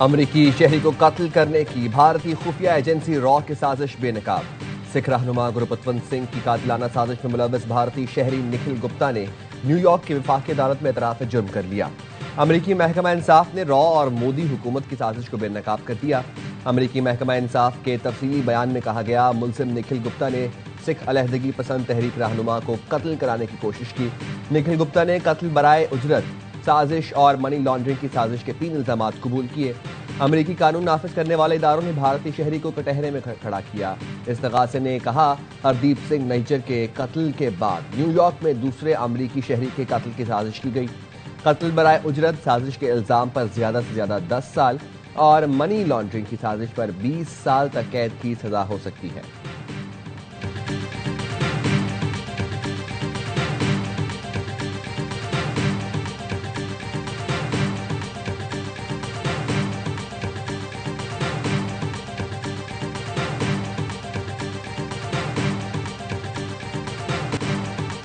अमरीकी शहरी को कत्ल करने की भारतीय खुफिया एजेंसी रॉ की साजिश बेनकाब। सिख रहनुमा गुरपतवंत सिंह की कातिलाना साजिश में मुलव्वस भारतीय शहरी निखिल गुप्ता ने न्यूयॉर्क की वफाकी अदालत में एतराफ जुर्म कर लिया। अमरीकी महकमा इंसाफ ने रॉ और मोदी हुकूमत की साजिश को बेनकाब कर दिया। अमरीकी महकमा इंसाफ के तफसीली बयान में कहा गया, मुलजिम निखिल गुप्ता ने सिख अलहदगी पसंद तहरीक रहनुमा को कत्ल कराने की कोशिश की। निखिल गुप्ता ने कत्ल बराए उजरत, साजिश और मनी लॉन्ड्रिंग की साजिश के 3 इल्जाम कबूल किए। अमरीकी कानून नाफिज करने वाले इदारों ने भारतीय शहरी को कटहरे में खड़ा किया। इस्तगासे ने कहा, हरदीप सिंह नैजर के कत्ल के बाद न्यूयॉर्क में दूसरे अमरीकी शहरी के कत्ल की साजिश की गई। कत्ल बराए उजरत साजिश के इल्जाम पर ज्यादा से ज्यादा 10 साल और मनी लॉन्ड्रिंग की साजिश पर 20 साल तक कैद की सजा हो सकती है।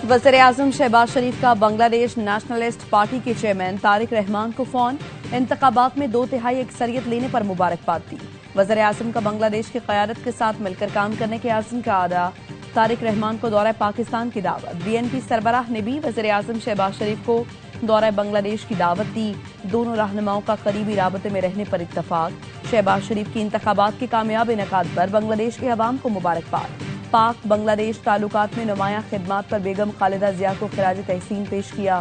वज़ीर-ए-आज़म शहबाज शरीफ का बांग्लादेश नेशनलिस्ट पार्टी के चेयरमैन तारिक रहमान को फोन। इंतखाबात में 2/3 अक्सरियत लेने पर मुबारकबाद दी। वज़ीर-ए-आज़म का बांग्लादेश की क़यादत के साथ मिलकर काम करने के आज़म का अदा। तारिक रहमान को दौरा पाकिस्तान की दावत। BNP सरबराह ने भी वज़ीर-ए-आज़म शहबाज शरीफ को दौरा बांग्लादेश की दावत दी। दोनों रहनुमाओं का करीबी राबते में रहने पर इत्तफाक। शहबाज शरीफ की इंतखाबात के कामयाब इनेकाद पर बांग्लादेश के अवाम को मुबारकबाद। पाक बांग्लादेश ताल्लुकात में नुमाया खिदमात पर बेगम खालिदा जिया को खिराज तहसीन पेश किया।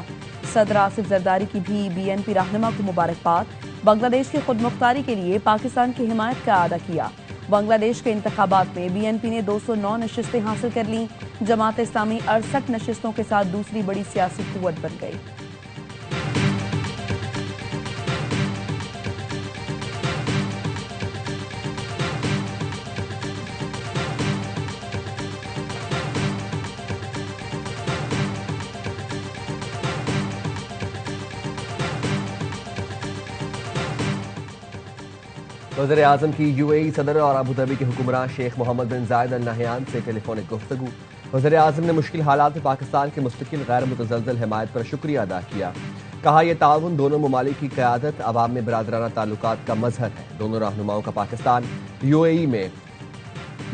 सदर आसिफ जरदारी की भी BNP रहनुमा को मुबारकबाद। बांग्लादेश की खुदमुख्तारी के लिए पाकिस्तान की हिमायत का अदा किया। बांग्लादेश के इंतखाबात में BNP ने 209 नशिस्तें हासिल कर लीं। जमात इस्लामी 68 नशिस्तों के साथ दूसरी बड़ी सियासी कुव्वत बन गई। वज़ीर-ए-आज़म की UAE सदर और अबू धाबी के हुक्मरान शेख मोहम्मद बिन जायद अल नहयान से टेलीफोनिक गुफ्तगू। वज़ीर-ए-आज़म ने मुश्किल हालात में पाकिस्तान की मुस्तकिल गैर मुतज़लज़ल हिमायत पर शुक्रिया अदा किया। कहा, यह ताउन दोनों ममालिक की क़यादत अवाम में बरादराना ताल्लुकात का मजहर है। दोनों रहनुमाओं का पाकिस्तान UAE में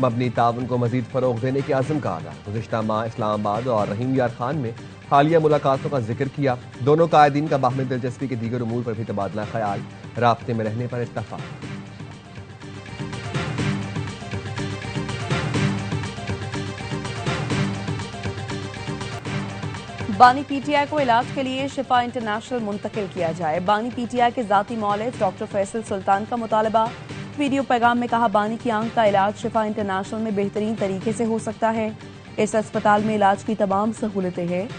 मबनी ताउन को मजीद फ़रोग़ देने के आज़म का अदा। गुज़िश्ता माह इस्लामाबाद और रहीम यार खान में हालिया मुलाकातों का जिक्र किया। दोनों कायदीन का बाहमी दिलचस्पी के दीगर उमूर पर भी तबादला ख्याल, राब्ते में रहने पर इत्तफ़ाक़। बानी PTI को इलाज के लिए शिफा इंटरनेशनल मुंतकिल किया जाए। बानी PTI के जाती मौलिद डॉक्टर फैसल सुल्तान का मुतालबा। वीडियो पैगाम में कहा, बानी की आंख का इलाज शिफा इंटरनेशनल में बेहतरीन तरीके से हो सकता है। इस अस्पताल में इलाज की तमाम सहूलतें हैं।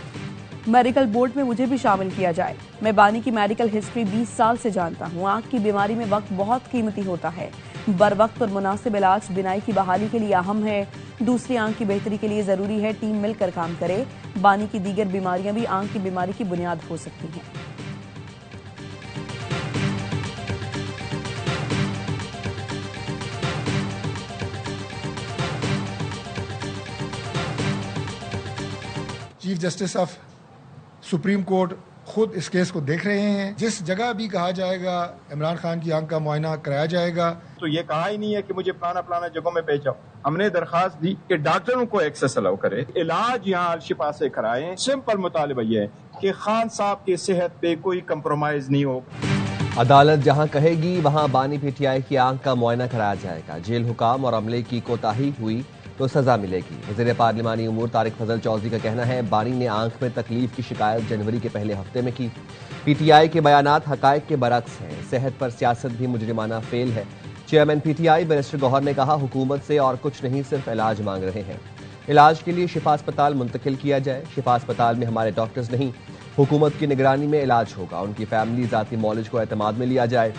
मेडिकल बोर्ड में मुझे भी शामिल किया जाए। मैं बानी की मेडिकल हिस्ट्री 20 साल से जानता हूँ। आंख की बीमारी में वक्त बहुत कीमती होता है। बर वक्त और मुनासिब इलाज बिनाई की बहाली के लिए अहम है। दूसरी आंख की बेहतरी के लिए जरूरी है टीम मिलकर काम करे। बानी की दीगर बीमारियां भी आंख की बीमारी की बुनियाद हो सकती हैं। Chief justice of supreme court खुद इस केस को देख रहे हैं। जिस जगह भी कहा जाएगा इमरान खान की आंख का मुआयना कराया जाएगा, तो ये कहा ही नहीं है कि मुझे फलाना जगहों में भेजाओ। हमने दरखास्त दी कि डॉक्टरों को एक्सेस अलाउ करे, इलाज यहाँ शिफा से कराएं। सिंपल मुतालिबा ये है कि खान साहब की सेहत पे कोई कंप्रोमाइज नहीं हो। अदालत जहां कहेगी वहां बानी PTI की आंख का मुआयना कराया जाएगा। जेल हुकाम और अमले की कोताही हुई तो सजा मिलेगी। वज़ीर पार्लिमानी उमूर तारिक फजल चौधरी का कहना है, बानी ने आंख में तकलीफ की शिकायत जनवरी के पहले हफ्ते में की। PTI के बयानात हकायक के बरक्स हैं। सेहत पर सियासत भी मुजरिमाना फेल है। चेयरमैन PTI बैरिस्टर गौहर ने कहा, हुकूमत से और कुछ नहीं, सिर्फ इलाज मांग रहे हैं। इलाज के लिए शिफा अस्पताल मुंतकिल किया जाए। शिफा अस्पताल में हमारे डॉक्टर्स नहीं, हुकूमत की निगरानी में इलाज होगा। उनकी फैमिली जाती मौलिज को एतमाद में लिया जाए।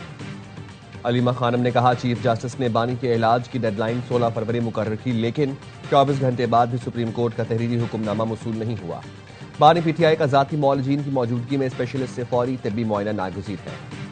अलीमा खानम ने कहा, चीफ जस्टिस ने बानी के इलाज की डेडलाइन 16 फरवरी मुकर्रर की, लेकिन 24 घंटे बाद भी सुप्रीम कोर्ट का तहरीरी हुक्मनामा मौसूल नहीं हुआ। बानी PTI का जाती मौलजीन की मौजूदगी में स्पेशलिस्ट से फौरी तिब्बी मुआयना नागुज़ीर है।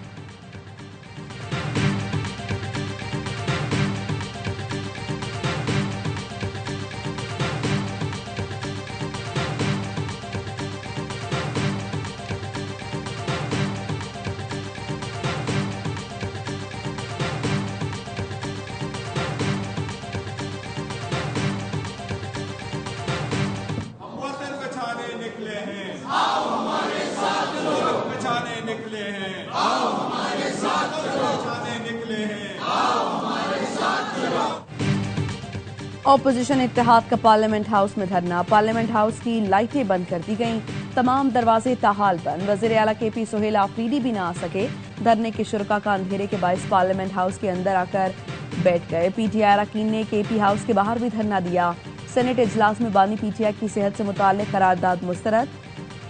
निकले हैं, आओ हमारे साथ चलो, बचाने निकले हैं, आओ हमारे साथ चलो, बचाने निकले हैं, आओ हमारे साथ चलो। ऑपोजिशन इत्तेहाद का पार्लियामेंट हाउस में धरना। पार्लियामेंट हाउस की लाइटें बंद कर दी गईं, तमाम दरवाजे ताहाल बंद। वज़ीर आला KP सोहेल आफरीदी भी ना आ सके। धरने के शुरका का अंधेरे के बायस पार्लियामेंट हाउस के अंदर आकर बैठ गए। PTI अरकान ने KP हाउस के बाहर भी धरना दिया। सेनेट इजलास में बानी PTI की सेहत से मुताल्लिक करारदाद मुस्तरद।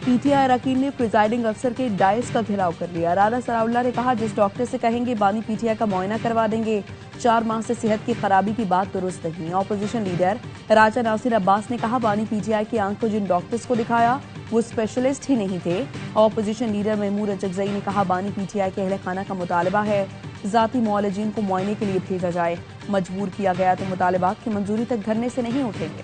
PTI अरकान ने प्रिजाइडिंग अफसर के डायस का घेराव कर लिया। राना सनाउल्लाह ने कहा, जिस डॉक्टर से कहेंगे बानी PTI का मुआयना करवा देंगे। 4 माह से सेहत की खराबी की बात दुरुस्त नहीं। ऑपोजिशन लीडर राजा नासिर अब्बास ने कहा, बानी PTI की आंख को जिन डॉक्टर्स को दिखाया वो स्पेशलिस्ट ही नहीं थे। ऑपोजिशन लीडर महमूद अचकजई ने कहा, बानी PTI के अहले खाना का मुतालबा है जाती मुआलजीन को मुआयने के लिए भेजा जाए। मजबूर किया गया तो मुतालबात की मंजूरी तक धरने से नहीं उठेंगे।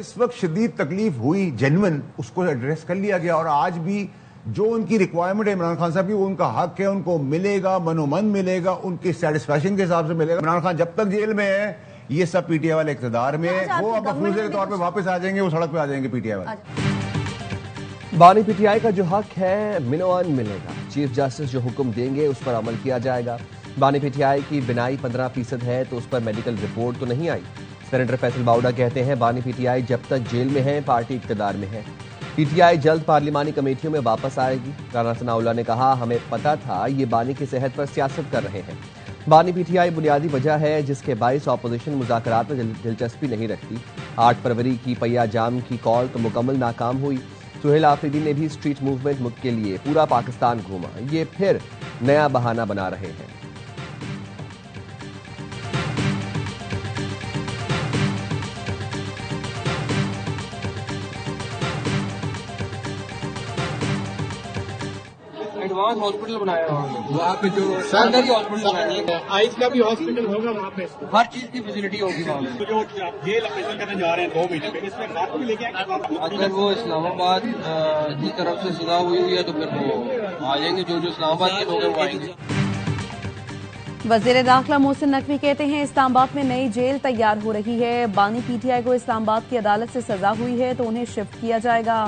इस वक्त शदीद तकलीफ हुई, जेन्युइन, उसको एड्रेस कर लिया गया और आज भी जो उनकी रिक्वायरमेंट है इमरान खान साहब की, वो उनका हक है, उनको मिलेगा, मनोमन मिलेगा, उनकी सेटिस्फैक्शन के हिसाब से मिलेगा। इमरान खान जब तक जेल में है, ये सब PTI वाले इक़्तिदार में है, वो अब मफरूज़े के तौर पे वापस आ जाएंगे, वो सड़क पे आ जाएंगे PTI वाले। बानी PTI का जो हक है मिनोअन मिलेगा। चीफ जस्टिस जो हुक्म देंगे उस पर अमल किया जाएगा। बानी PTI की बिनाई 15% है तो उस पर मेडिकल रिपोर्ट तो नहीं आई। सेनेटर फैसल बाउडा कहते हैं, बानी PTI जब तक जेल में है, पार्टी इक़्तिदार में है। PTI जल्द पार्लिमानी कमेटियों में वापस आएगी। राना सनाउल्लाह ने कहा, हमें पता था ये बानी की सेहत पर सियासत कर रहे हैं। बानी PTI बुनियादी वजह है जिसके बायस ऑपोजिशन मुज़ाकरात में दिलचस्पी नहीं रखती। 8 फरवरी की पैया जाम की कॉल तो मुकम्मल नाकाम हुई। सोहेल आफरीदी ने भी स्ट्रीट मूवमेंट के लिए पूरा पाकिस्तान घूमा। ये फिर नया बहाना बना रहे हैं। एडवांस हॉस्पिटल बनाया वहाँ पे, जो अंदर ही हॉस्पिटल बनानी है। आइज का भी हॉस्पिटल होगा वहाँ पे, हर चीज की फैसिलिटी होगी वहाँ पे। जो जेल ऑपरेशन करने जा रहे हैं 2 महीने में, इसमें खाद भी लेके आएंगे। अगर वो इस्लामाबाद की तरफ से सजा हुई है तो फिर वो आ जाएंगे, जो इस्लामाबाद के लोग हैं वो आएंगे। वज़ीर दाखिला मोहसिन नकवी कहते हैं, इस्लामाबाद में नई जेल तैयार हो रही है। बानी PTI को इस्लामाबाद की अदालत से सजा हुई है तो उन्हें शिफ्ट किया जाएगा।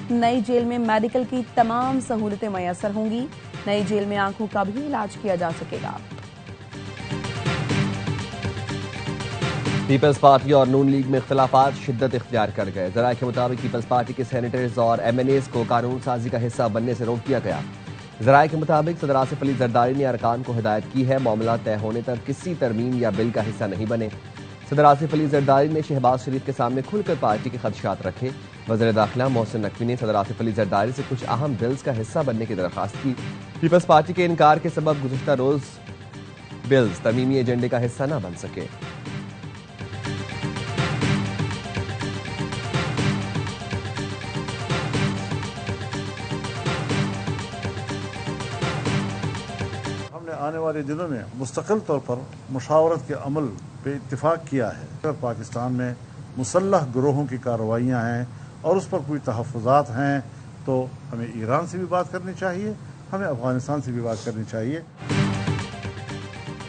नई जेल में मेडिकल की तमाम सहूलतें मैसर होंगी। नई जेल में आंखों का भी इलाज किया जा सकेगा। पीपल्स पार्टी और नून लीग में इख्तिलाफात शिद्दत इख्तियार कर गए। ज़राए के मुताबिक पीपल्स पार्टी के सेनेटर्स और MNAs को कानून साजी का हिस्सा बनने से रोक दिया गया। ज़राए के मुताबिक सदर आसिफ अली जरदारी ने अरकान को हिदायत की है, मामला तय होने तक किसी तरमीम या बिल का हिस्सा नहीं बने। सदर आसिफ अली जरदारी ने शहबाज शरीफ के सामने खुलकर पार्टी के खदशात रखे। वज़ीर दाखिला मोहसिन नकवी ने सदर आसिफ अली जरदारी से कुछ अहम बिल्स का हिस्सा बनने की दरख्वास्त की। पीपल्स पार्टी के इनकार के सबब गुज़िश्ता रोज बिल्स तरमीमी एजेंडे का हिस्सा न बन सके। आने वाले दिनों में मुस्तकिल तौर पर मुशावरत के अमल पे इत्तिफाक किया है। अगर पाकिस्तान में मुसल्लह गिरोहों की कार्रवाइयाँ हैं और उस पर कोई तहफ़्फ़ुज़ात हैं तो हमें ईरान से भी बात करनी चाहिए, हमें अफगानिस्तान से भी बात करनी चाहिए।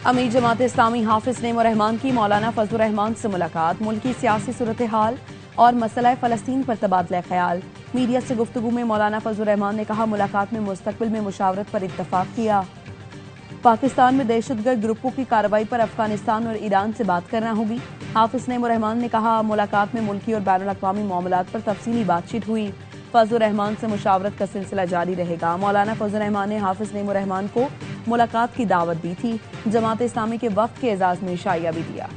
अमीर जमात इस्लामी हाफिज नईम रहमान की मौलाना फजलुर रहमान से मुलाकात। मुल्क की सियासी सूरत हाल और मसला फ़लस्तीन पर तबादला ख्याल। मीडिया से गुफ्तगू में मौलाना फजलुर रहमान ने कहा, मुलाकात में मुस्तकबिल में मुशावरत पर इत्तफाक किया। पाकिस्तान में दहशतगर्द ग्रुपों की कार्रवाई पर अफगानिस्तान और ईरान से बात करना होगी। हाफिज नईम रहमान ने कहा, मुलाकात में मुल्की और बैनुल अक़वामी मामलात पर तफसीली बातचीत हुई। फजलुर रहमान से मुशावरत का सिलसिला जारी रहेगा। मौलाना फजलुर रहमान ने हाफिज नईम रहमान को मुलाकात की दावत दी थी। जमात इस्लामी के वफ़द के एजाज़ में शाइया भी दिया।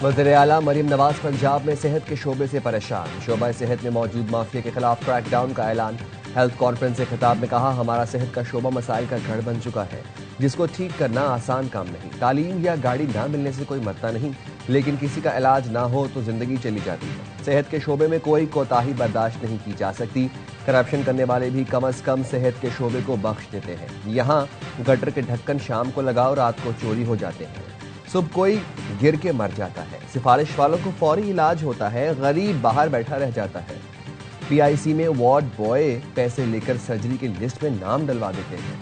वज़ीर आला मरीम नवाज पंजाब में सेहत के शोबे से परेशान। शोबा सेहत में मौजूद माफिया के खिलाफ क्रैकडाउन का ऐलान। हेल्थ कॉन्फ्रेंस से खिताब में कहा, हमारा सेहत का शोबा मसाइल का गढ़ बन चुका है, जिसको ठीक करना आसान काम नहीं। तालीम या गाड़ी ना मिलने से कोई मरता नहीं, लेकिन किसी का इलाज ना हो तो जिंदगी चली जाती है। सेहत के शोबे में कोई कोताही बर्दाश्त नहीं की जा सकती। करप्शन करने वाले भी कम से कम सेहत के शोबे को बख्श देते हैं। यहाँ गटर के ढक्कन शाम को लगाओ, रात को चोरी हो जाते हैं। सुबह कोई गिर के मर जाता है, सिफारिश वालों को फौरी इलाज होता है, गरीब बाहर बैठा रह जाता है। पीआईसी में वार्ड बॉय पैसे लेकर सर्जरी की लिस्ट में नाम डलवा देते हैं।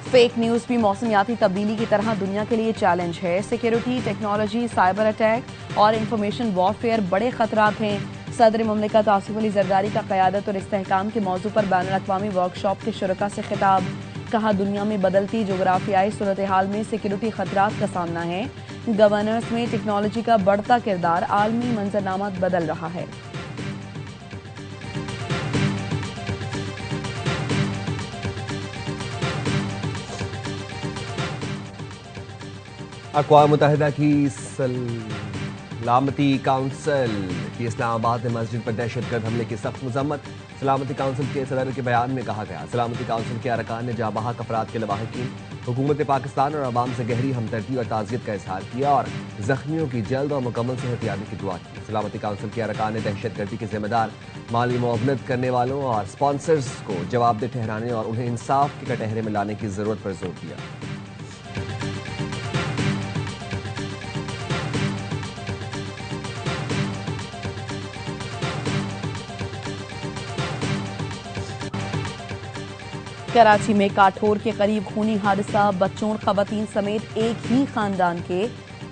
फेक न्यूज भी मौसमियाती तब्दीली की तरह दुनिया के लिए चैलेंज है। सिक्योरिटी, टेक्नोलॉजी, साइबर अटैक और इंफॉर्मेशन वॉरफेयर बड़े खतरात हैं। सदर मुमलिकत आसिफ अली जरदारी का क़यादत और इस्तेहकाम के मौजू पर बैनुल-अक़वामी वर्कशॉप के शुरका से खिताब। कहा, दुनिया में बदलती जोग्राफियाई सूरत हाल में सिक्योरिटी खतरात का सामना है। गवर्नेंस में टेक्नोलॉजी का बढ़ता किरदार आलमी मंजरनामा बदल रहा है। अक़वाम मुत्तहिदा की सलामती काउंसिल की इस्लामाबाद में मस्जिद पर दहशतगर्द हमले की सख्त मजम्मत। सलामती काउंसिल के सदर के बयान में कहा गया, सलामती काउंसिल के अरकान ने जाबाहक अफराद के लवाहिकीन, हुकूमत पाकिस्तान और अवाम से गहरी हमदर्दी और ताज़ियत का इजहार किया और जख्मियों की जल्द और मुकम्मल सेहतयाबी की दुआ की। सलामती काउंसिल के अरकान ने दहशतगर्दी के जिम्मेदार, माली मुआवनत करने वालों और स्पॉन्सर्स को जवाबदेह ठहराने और उन्हें इंसाफ के कटहरे में लाने की जरूरत पर जोर दिया। कराची में काठोर के करीब खूनी हादसा, बच्चों खवातीन समेत एक ही खानदान के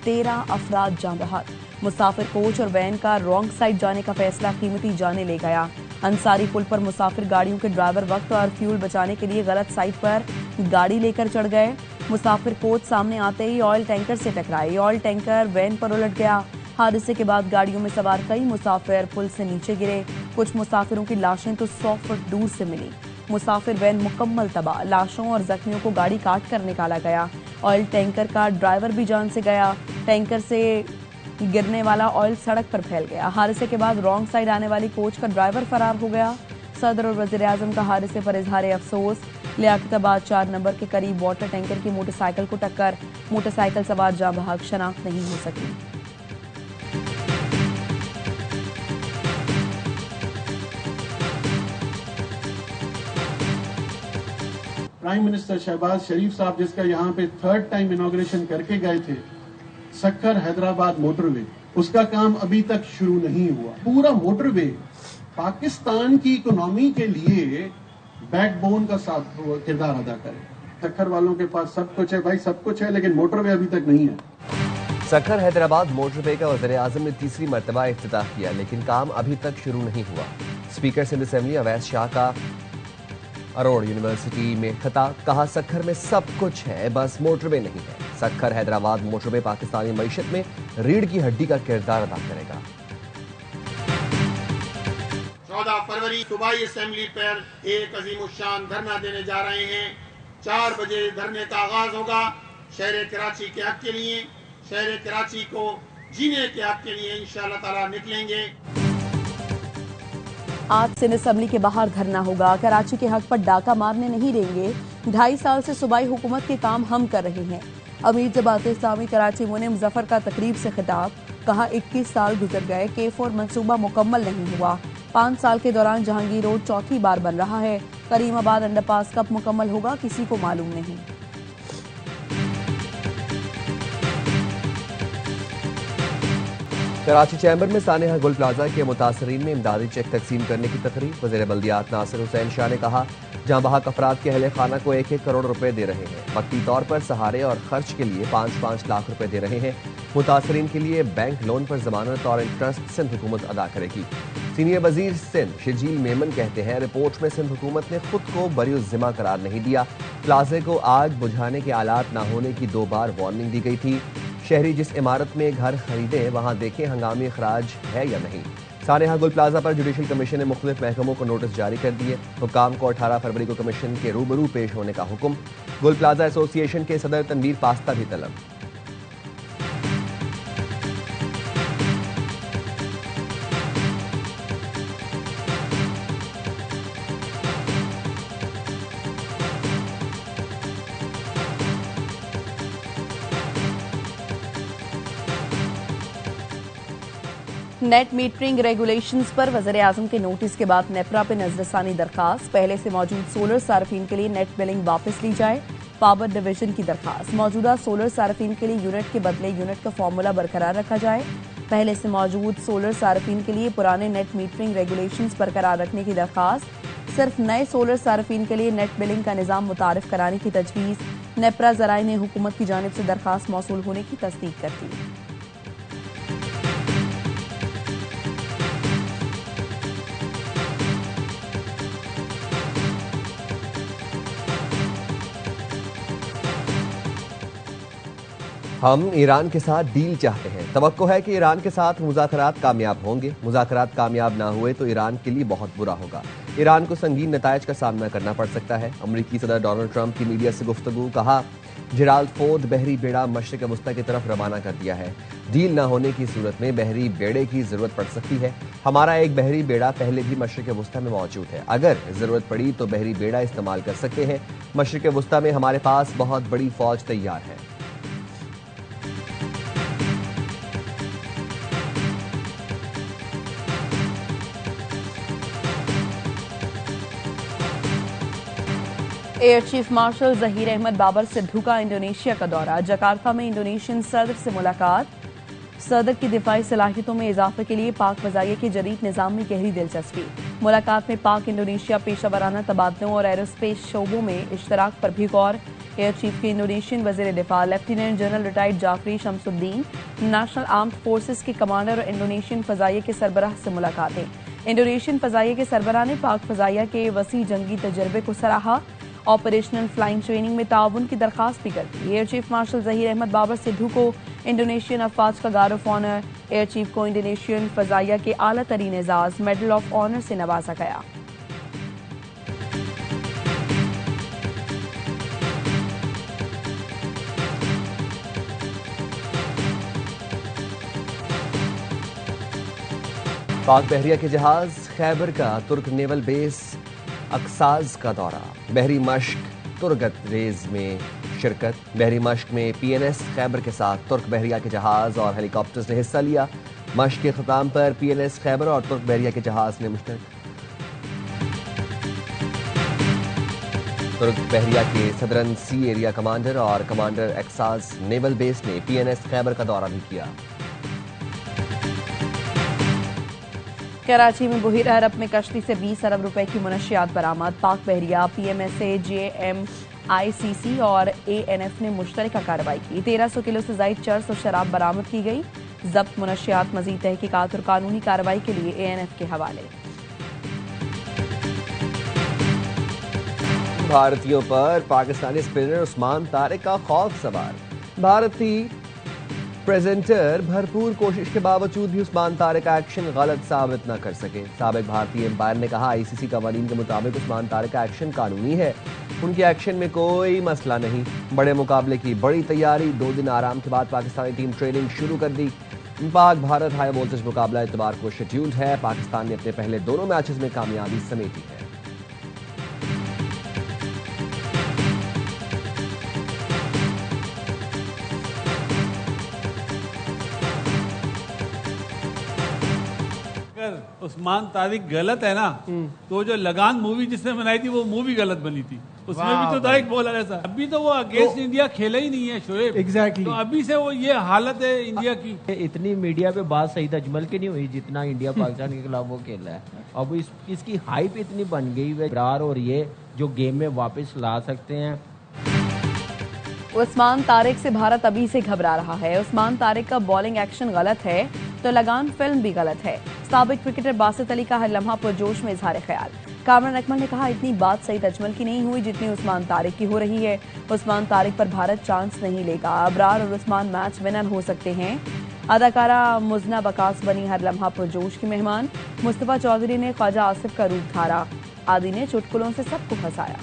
13 अफराद जान बहक। मुसाफिर कोच और वैन का रॉन्ग साइड जाने का फैसला कीमती जाने ले गया। अंसारी पुल पर मुसाफिर गाड़ियों के ड्राइवर वक्त और फ्यूल बचाने के लिए गलत साइड पर गाड़ी लेकर चढ़ गए। मुसाफिर कोच सामने आते ही ऑयल टैंकर से टकराए। ऑयल टैंकर वैन पर उलट गया। हादसे के बाद गाड़ियों में सवार कई मुसाफिर पुल से नीचे गिरे। कुछ मुसाफिरों की लाशें तो 100 फुट दूर से मिली। मुसाफिर वैन मुकम्मल तबाह, लाशों और जख्मियों को गाड़ी काट कर निकाला गया। ऑयल टैंकर का ड्राइवर भी जान से गया। टैंकर से गिरने वाला ऑयल सड़क पर फैल गया। हादसे के बाद रॉन्ग साइड आने वाली कोच का ड्राइवर फरार हो गया। सदर और वज़ीर आज़म का हादसे पर इजहार अफसोस। लियाकताबाद 4 नंबर के करीब वाटर टैंकर की मोटरसाइकिल को टक्कर, मोटरसाइकिल सवार जाँ बहक शनाख्त नहीं हो सकी। प्राइम मिनिस्टर शहबाज शरीफ साहब जिसका यहाँ पे 3rd टाइम इनॉग्रेशन करके गए थे, सक्खर हैदराबाद मोटरवे, उसका काम अभी तक शुरू नहीं हुआ। पूरा मोटरवे पाकिस्तान की इकोनॉमी के लिए बैकबोन का साथ किरदार अदा करे। सक्खर वालों के पास सब कुछ है भाई, सब कुछ है, लेकिन मोटरवे अभी तक नहीं है। सक्खर हैदराबाद मोटरवे का वज़ीर आज़म ने तीसरी मरतबा इफ्तिताह किया, लेकिन काम अभी तक शुरू नहीं हुआ। स्पीकर सिंध असेंबली अवैस शाह का अरोड़ यूनिवर्सिटी में खिताब, कहा सक्खर में सब कुछ है, बस मोटरवे नहीं है। सक्खर हैदराबाद मोटरवे पाकिस्तानी मईशत में रीढ़ की हड्डी का किरदार अदा करेगा। 14 फरवरी सूबाई असेंबली पर एक अजीमुशान धरना देने जा रहे हैं। 4 बजे धरने का आगाज होगा। शहर कराची के हक के लिए, शहर कराची को जीने के हक के लिए इंशाअल्लाह ताला निकलेंगे। आज सिंध असेंबली के बाहर धरना होगा। कराची के हक पर डाका मारने नहीं देंगे। 2.5 साल से सूबाई हुकूमत के काम हम कर रहे हैं। अमीर जमात इस्लामी कराची मुनीम जफर का तकरीब से खिताब, कहा 21 साल गुजर गए, K4 मंसूबा मुकम्मल नहीं हुआ। 5 साल के दौरान जहांगीर रोड चौथी बार बन रहा है। करीमाबाद अंडरपास कब मुकम्मल होगा किसी को मालूम नहीं। कराची चैम्बर में सानेहा गुल प्लाजा के मुतासरीन में इमदादी चेक तकसीम करने की तकरीब। वज़ीर बल्दियात नासिर हुसैन शाह ने कहा, जहां बहाक अफराद के अहले खाना को 1-1 करोड़ रुपए दे रहे हैं। वक्ती तौर पर सहारे और खर्च के लिए 5-5 लाख रुपए दे रहे हैं। मुतासरीन के लिए बैंक लोन पर जमानत और इंटरेस्ट सिंध हुकूमत अदा करेगी। सीनियर वजीर सिंध शजील मेमन कहते हैं, रिपोर्ट में सिंध हुकूमत ने खुद को बरीउज़्ज़िम्मा करार नहीं दिया। प्लाजे को आग बुझाने के आलात न होने की 2 बार वार्निंग दी गई थी। शहरी जिस इमारत में घर खरीदे वहां देखें हंगामी अखराज है या नहीं। सानेहा गुल प्लाजा पर जुडिशल कमीशन ने मुख्तलिफ महकमों को नोटिस जारी कर दिए। हुक्काम को 18 फरवरी को कमीशन के रूबरू पेश होने का हुक्म। गुल प्लाजा एसोसिएशन के सदर तनवीर पास्ता भी तलब। नेट मीटरिंग रेगुलेशंस पर वज़ीर-ए-आज़म के नोटिस के बाद नेपरा पे नजरसानी दरखास्त। पहले से मौजूद सोलर सार्फिन के लिए नेट बिलिंग वापस ली जाए। पावर डिवीजन की दरखास्त। मौजूदा सोलर सार्फिन के लिए यूनिट के बदले यूनिट का फॉर्मूला बरकरार रखा जाए। पहले से मौजूद सोलर सार्फिन के लिए पुराने नेट मीटरिंग रेगुलेशंस बरकरार रखने की दरखास्त। सिर्फ नए सोलर सार्फिन के लिए नेट बिलिंग का निज़ाम मुतारिफ कराने की तजवीज़। नेपरा ज़राए ने हुकूमत की जानिब से दरखास्त मौसूल होने की तस्दीक कर दी। हम ईरान के साथ डील चाहते हैं। तवक्को है कि ईरान के साथ मुज़ाकरात कामयाब होंगे। मुज़ाकरात कामयाब ना हुए तो ईरान के लिए बहुत बुरा होगा। ईरान को संगीन नतायज का सामना करना पड़ सकता है। अमरीकी सदर डोनाल्ड ट्रंप की मीडिया से गुफ्तगू। कहा, जिराल्ड फोर्ड बहरी बेड़ा मशरिक वस्ता की तरफ रवाना कर दिया है। डील न होने की सूरत में बहरी बेड़े की जरूरत पड़ सकती है। हमारा एक बहरी बेड़ा पहले भी मशरिक वस्ता में मौजूद है। अगर जरूरत पड़ी तो बहरी बेड़ा इस्तेमाल कर सकते हैं। मशरिक वस्ता में हमारे पास बहुत बड़ी फौज तैयार है। Air chief marshal Zaheer Ahmad Babar Sidhu का इंडोनेशिया का दौरा। जकार्ता में इंडोनेशियन सदर से मुलाकात। सदर की दिफाई सलाहियतों में इजाफे के लिए पाक फ़ज़ाइया के जदीद निज़ाम में गहरी दिलचस्पी। मुलाकात में पाक इंडोनेशिया पेशा वराना तबादलों और एरोस्पेस शोबों में इश्तराक पर भी गौर। एयर चीफ के इंडोनेशियन वज़ीर दिफा lieutenant general retired Sjafrie Sjamsoeddin, national armed forces के कमांडर और इंडोनेशियन फ़ज़ाइया के सरबराह से मुलाकातें। इंडोनेशियन फ़ज़ाइया के सरबराह ने पाक फ़ज़ाइया के वसी जंगी तजर्बे को सराहा। ऑपरेशनल फ्लाइंग ट्रेनिंग में ताउन की दरखास्त भी कर दी। Air chief marshal Zaheer Ahmad Babar Sidhu को इंडोनेशियन अफवाज का गार्ड ऑफ ऑनर। एयर चीफ को इंडोनेशियन फ़ज़ाइया के आला तरीन एजाज मेडल ऑफ ऑनर से नवाजा गया। पाक बहरिया के जहाज खैबर का तुर्क नेवल बेस अक्साज का दौरा। बहरी मश्क तुर्गत रेज में शिरकत। बहरी मश्क में PNS खैबर के साथ तुर्क बहरिया के जहाज और हेलीकॉप्टर्स ने हिस्सा लिया। मश्क के ख़त्म पर PNS खैबर और तुर्क बहरिया के जहाज ने मुश्तरक। तुर्क बहरिया के सदरन सी एरिया कमांडर और कमांडर एक्साज नेवल बेस ने PNS खैबर का दौरा भी किया। कराची में बुहिरा अरब में कश्ती से 20 अरब रुपए की मुनशियात बरामद। पाक बहरिया, PMSA, JMICC और ANF ने मुश्तरका कार्रवाई की। 1300 किलो से जायद चर्स और शराब बरामद की गई। जब्त मुनशियात मजीद तहकीकात और कानूनी कार्रवाई के लिए ANF के हवाले। भारतीयों पर पाकिस्तानी स्पिनर उस्मान तारिक का खौफ सवार। भारतीय प्रेजेंटर भरपूर कोशिश के बावजूद भी उस्मान तारिक का एक्शन गलत साबित न कर सके। साबिक भारतीय एम्पायर ने कहा, ICC कवानीन के मुताबिक उस्मान तारिक का एक्शन कानूनी है। उनके एक्शन में कोई मसला नहीं। बड़े मुकाबले की बड़ी तैयारी। 2 दिन आराम के बाद पाकिस्तानी टीम ट्रेनिंग शुरू कर दी। पाक भारत हाई वोल्टेज मुकाबला इतवार को शेड्यूल्ड है। पाकिस्तान ने अपने पहले दोनों मैचेस में कामयाबी समेटी है। उस्मान तारिक गलत है ना, तो जो लगान मूवी जिसने बनाई थी वो मूवी गलत बनी थी। उसमें भी तो था एक बॉलर ऐसा। अभी तो वो अगेंस्ट इंडिया खेला ही नहीं है शोएब। एग्जैक्टली। तो अभी से वो ये हालत है इंडिया की। इतनी मीडिया पे बात सही अजमल की नहीं हुई जितना इंडिया पाकिस्तान के खिलाफ वो खेला है। अब इसकी हाइप इतनी बन गई है और ये जो गेम में वापस ला सकते हैं। उस्मान तारिक से भारत अभी से घबरा रहा है। उस्मान तारिक का बॉलिंग एक्शन गलत है तो लगान फिल्म भी गलत है। साबिक क्रिकेटर बासित अली का हर लम्हा पुरजोश में इजहार ख्याल। कामरान अकमल ने कहा, इतनी बात सईद अजमल की नहीं हुई जितनी उस्मान तारिक की हो रही है। उस्मान तारिक पर भारत चांस नहीं लेगा। अबरार और उस्मान मैच विनर हो सकते हैं। अदाकारा मुजना बकास बनी हर लम्हा पुरजोश की मेहमान। मुस्तफा चौधरी ने ख्वाजा आसिफ का रूप धारा। आदि ने चुटकुलों से सबको हंसाया।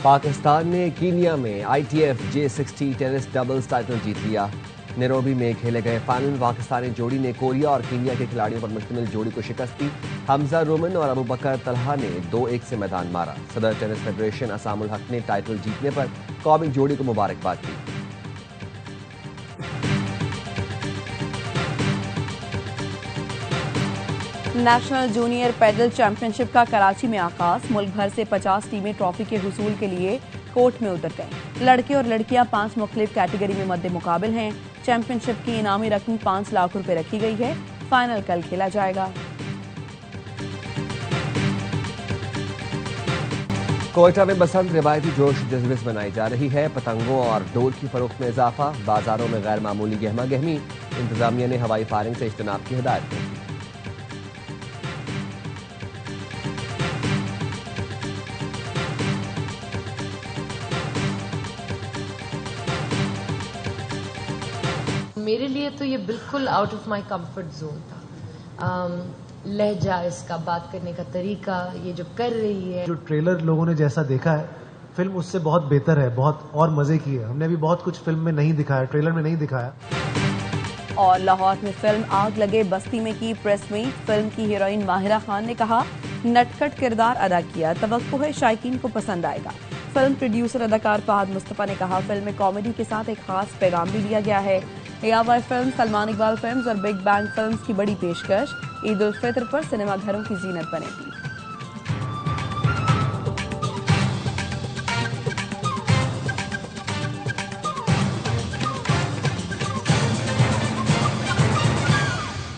पाकिस्तान ने कीनिया में ITF J60 tennis doubles title जीत लिया। नैरोबी में खेले गए फाइनल पाकिस्तानी जोड़ी ने कोरिया और कीनिया के खिलाड़ियों पर मुश्तमिल जोड़ी को शिकस्त दी। हमजा रोमन और अबू बकर तलहा ने 2-1 से मैदान मारा। सदर टेनिस फेडरेशन असामुल हक ने टाइटल जीतने पर कौमी जोड़ी को मुबारकबाद दी। नेशनल जूनियर पैडल चैंपियनशिप का कराची में आगाज। मुल्क भर से 50 टीमें ट्रॉफी के हुसूल के लिए कोर्ट में उतर गईं। लड़के और लड़कियां 5 मुख्तलिफ कैटेगरी में मद्दे मुकाबिल हैं। चैंपियनशिप की इनामी रकम 5 लाख रुपए रखी गई है। फाइनल कल खेला जाएगा। कोयटा में बसंत रिवायती जोश जज्बे से मनाई जा रही है। पतंगों और डोर की फरोख्त में इजाफा। बाजारों में गैर मामूली गहमा गहमी। इंतजामिया ने हवाई फायरिंग से इज्तनाब की हिदायत की। मेरे लिए तो ये बिल्कुल out of my comfort zone था। लहजा, इसका बात करने का तरीका, ये जो कर रही है। जो ट्रेलर लोगों ने जैसा देखा है, फिल्म उससे बहुत बेहतर है, बहुत और मजे की है। हमने भी बहुत कुछ फिल्म में नहीं दिखाया, ट्रेलर में नहीं दिखाया। और लाहौर में फिल्म आग लगे बस्ती में की प्रेस मीट। फिल्म की हीरोइन माहिरा खान ने कहा, नटखट किरदार अदा किया, तवक्को है शायकीन को पसंद आएगा। फिल्म प्रोड्यूसर अदाकार फहद मुस्तफा ने कहा, फिल्म में कॉमेडी के साथ एक खास पैगाम भी दिया गया है। ARY film, Salman Iqbal films और बिग बैंग फिल्म्स की बड़ी पेशकश। ईद उल फित्र पर सिनेमा घरों की जीनत बनेगी।